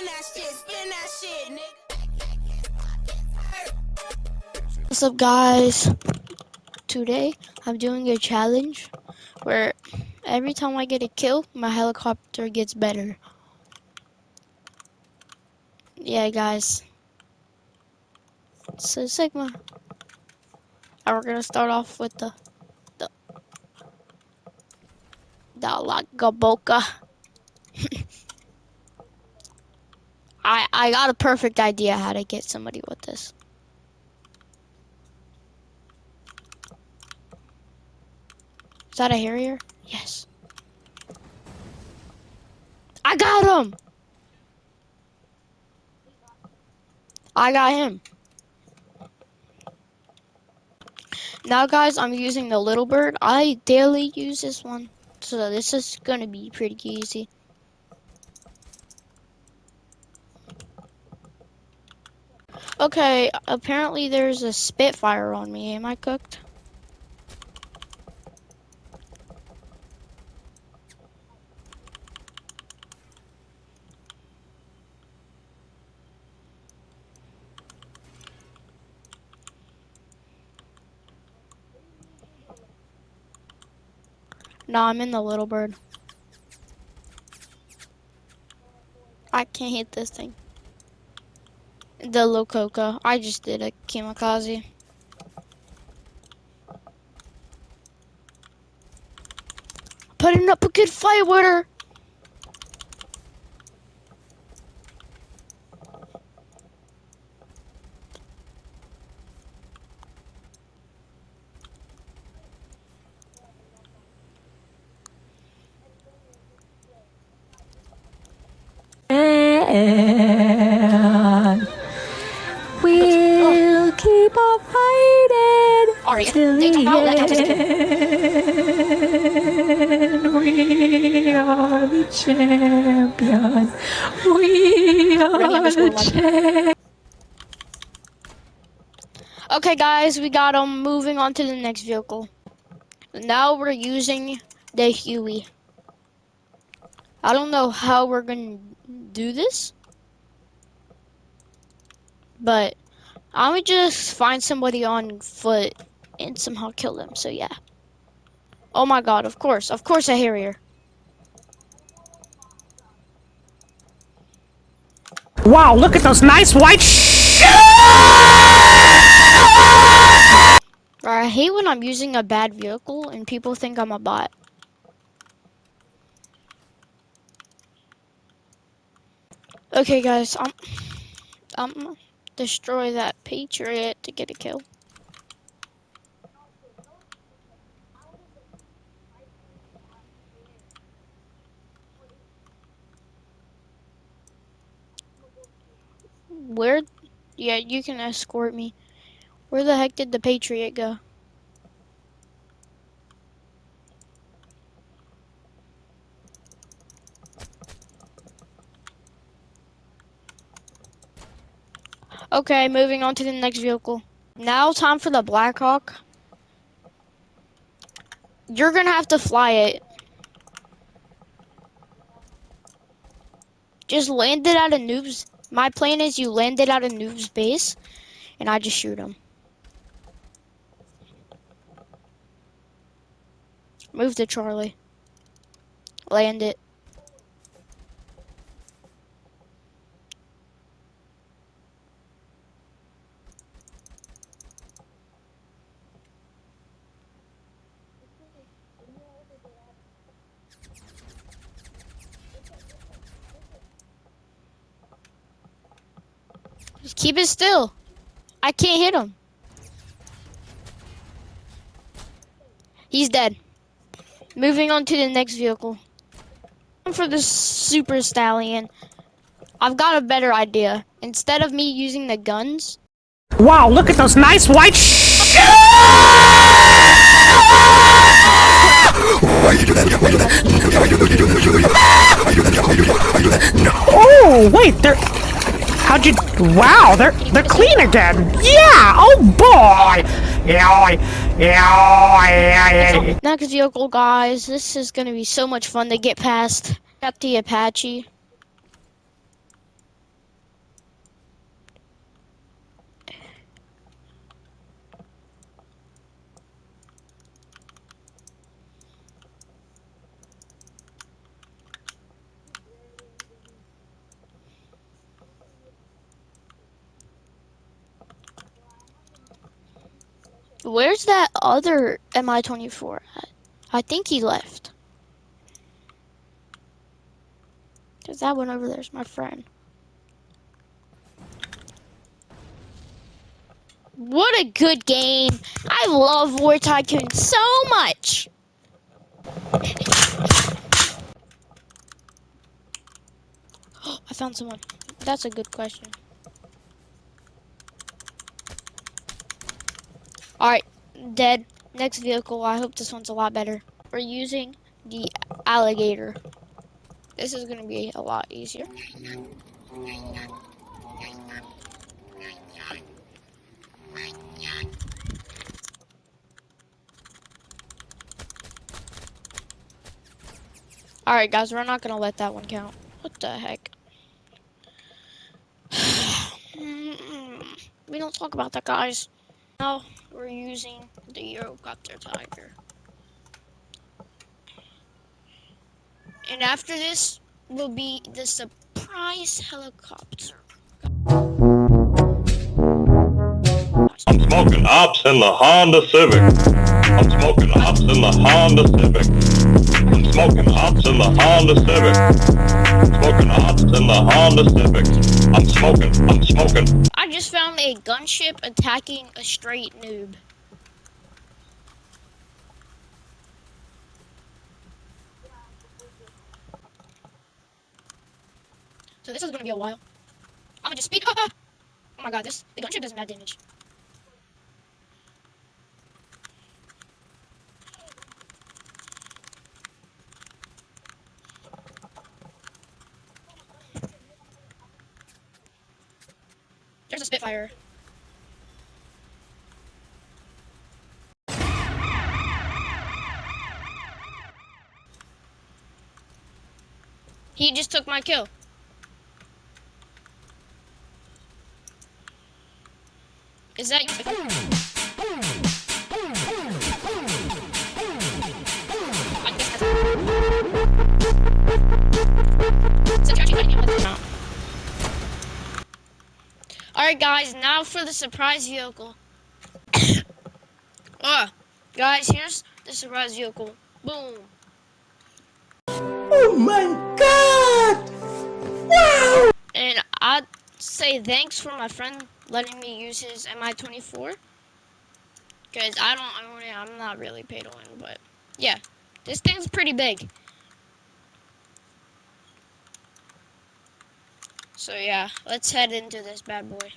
spin that shit, nigga. What's up, guys? Today I'm doing a challenge where every time I get a kill, my helicopter gets better. Yeah, guys. So Sigma. And we're gonna start off with the Lagaboka. I got a perfect idea how to get somebody with this. Is that a Harrier? Yes. I got him! I got him. Now, guys, I'm using the little bird. I daily use this one, so this is gonna be pretty easy. Okay, apparently there's a Spitfire on me. Am I cooked? No, I'm in the little bird. I can't hit this thing. The Lococa. I just did a kamikaze. Putting up a good fight with her. And we'll keep on fighting till the end. We are the champions. We are the champions. Okay, guys, we got them. Moving on to the next vehicle. Now we're using the Huey. I don't know how we're gonna do this, but I'm gonna just find somebody on foot and somehow kill them. So yeah. Oh my God! Of course a Harrier. Wow, look at those nice white I hate when I'm using a bad vehicle and people think I'm a bot. Okay, guys, I'm destroy that Patriot to get a kill. Where? Yeah, you can escort me. Where the heck did the Patriot go? Okay, moving on to the next vehicle. Now time for the Blackhawk. You're gonna have to fly it. Just land it at a noob's. My plan is you land it at a noob's base, and I just shoot him. Move to Charlie. Land it. Just keep it still. I can't hit him. He's dead. Moving on to the next vehicle. For the Super Stallion, I've got a better idea. Instead of me using the guns, Wow, look at those nice white Oh, wait, how'd you, wow, they're clean again. Yeah, oh boy. next vehicle, guys. This is gonna be so much fun to get past. Got the Apache. Where's that other MI-24 at? I think he left. Because that one over there's my friend. What a good game. I love War Tycoon so much. I found someone. That's a good question. Alright, dead. Next vehicle. I hope this one's a lot better. We're using the alligator. This is going to be a lot easier. Alright guys, we're not going to let that one count. What the heck? We don't talk about that, guys. Now we're using the Eurocopter Tiger. And after this will be the surprise helicopter. I'm smoking ops in the Honda Civic. I'm smoking ops in the Honda Civic. I'm smoking ops in the Honda Civic. Smoking ops in the Honda Civic. I'm smoking. I just found a gunship attacking a straight noob. So this is gonna be a while. I'm gonna just speed. Oh my god, the gunship doesn't have damage. There's a Spitfire. He just took my kill. Is that you? Alright guys, now for the surprise vehicle. Guys, here's the surprise vehicle. Boom. Oh my god! Wow! And I'd say thanks for my friend letting me use his MI-24. Because I'm not really paid to win, but yeah. This thing's pretty big. So yeah, let's head into this bad boy.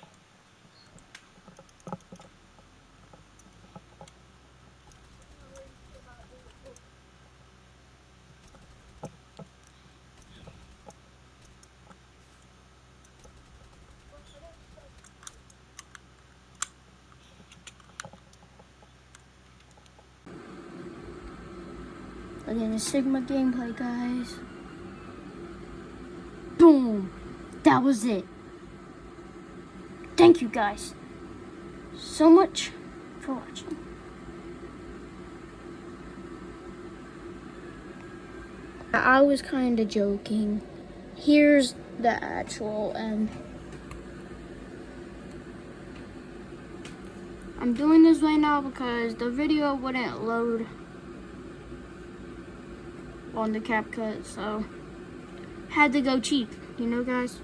Again, the Sigma gameplay, guys. Boom! That was it. Thank you guys so much for watching. I was kind of joking. Here's the actual end. I'm doing this right now because the video wouldn't load on the CapCut, so had to go cheap, you know, guys.